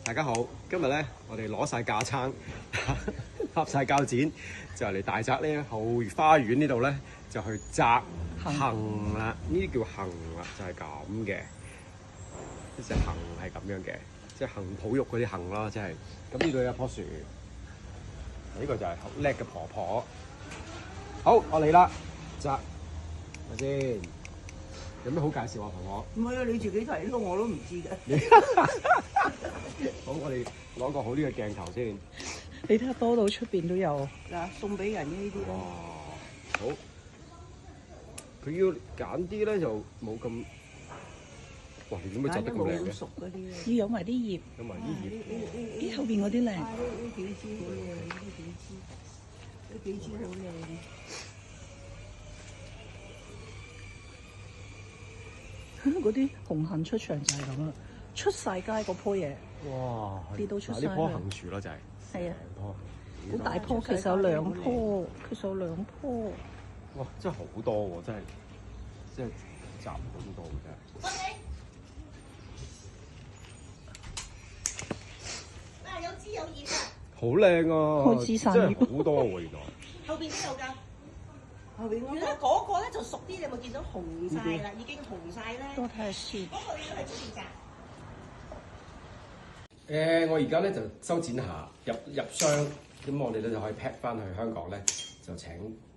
大家好，今日咧我哋攞晒架撐，合晒鉸剪，就嚟大宅呢後花園呢度咧就去摘杏啦。呢啲叫杏啦，就係咁嘅。呢隻杏係咁樣嘅，即係杏脯肉嗰啲杏啦，即係。咁呢度有一棵樹，呢個就係好叻嘅婆婆。好，我嚟啦，摘咪先。有咩好介紹啊，婆婆？唔係啊，你自己睇咯，我都唔知嘅。好，我哋攞個好啲嘅鏡頭先。你睇下多到出邊都有。嗱，送俾人呢啲哇咯。，好。佢要揀啲咧就冇咁，哇！你點解摘得咁靚嘅？熟嗰啲啊。要有埋啲葉，有埋啲葉。咦後邊嗰啲靚。呢幾支好靚，呢幾支好靚。嗰啲紅杏出牆就係咁啦，出晒街嗰棵嘢。哇！跌到出嗱呢棵晒去杏樹咯，就係。係啊，成棵。好大棵，其實有兩棵，其實有兩棵。哇！真係好多喎，真係，即係摘好多嘅真係。啊，有枝有葉啊！好靚啊！開枝散葉真係好多喎，原來。後邊都有㗎。後邊原來嗰個咧就熟啲，你有冇見到紅晒啦？已經紅晒咧。多睇下先。嗰個應該係中意摘。我而家咧就修剪下入箱，咁我哋咧就可以 pack 翻去香港咧，就請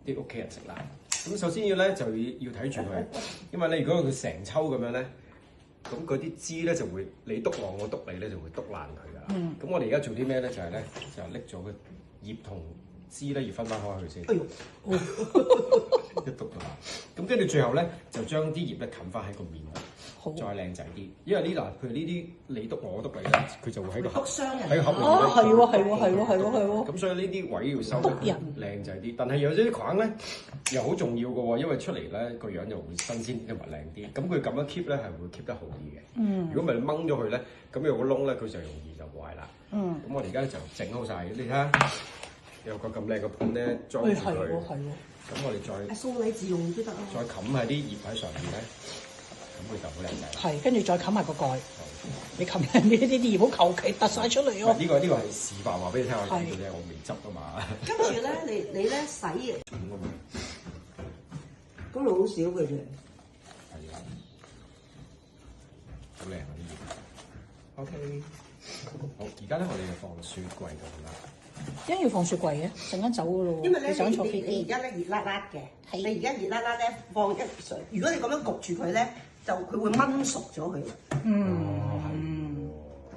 啲屋企人食啦。咁首先要睇住佢，因為咧如果佢成抽咁樣咧，咁嗰啲枝咧就會你篤我，我篤你咧就會篤爛佢噶。咁我哋而家做啲咩咧？就係咧就拎咗個葉同枝咧要分開佢先。哎呦，一篤到啦。咁跟住最後咧就將啲葉咧冚翻喺個面度。好再靚仔啲，因為呢嗱，譬如呢啲你篤我篤你咧，佢就會喺個盒篤傷人。喺個盒裏面哦，係喎，係喎，係喎，係喎，係喎。咁所以呢啲位要收篤人靚仔啲，但係有啲框咧又好重要嘅喎，因為出嚟咧個樣就會新鮮啲同埋靚啲。咁佢咁樣 keep 咧係會 keep 得好啲嘅。如果唔係掹咗佢咧，咁有個窿咧，佢就容易就壞啦。咁我哋而家就整好晒，你睇下有個咁靚嘅盤咧裝住係佢。喎，係喎。咁我哋送禮自用都得啊。再冚喺啲葉喺上面咧，咁佢就好靚仔啦。係，跟住再冚埋個蓋。你冚人哋呢啲葉唔好求其突晒出嚟喎。呢個係示範話俾你聽，我整嘅啫，我未執啊嘛。跟住咧，你咧洗，嗰度好少嘅啫。係啊，好靚啊啲葉。OK，好，而家咧我哋就放雪櫃度啦。點解要放雪櫃嘅？陣間走噶咯喎。因為咧，你想坐飛你而機？家咧熱辣辣嘅，係你而家熱辣辣咧放一水，如果你咁樣焗住佢咧，就佢會燜熟咗佢。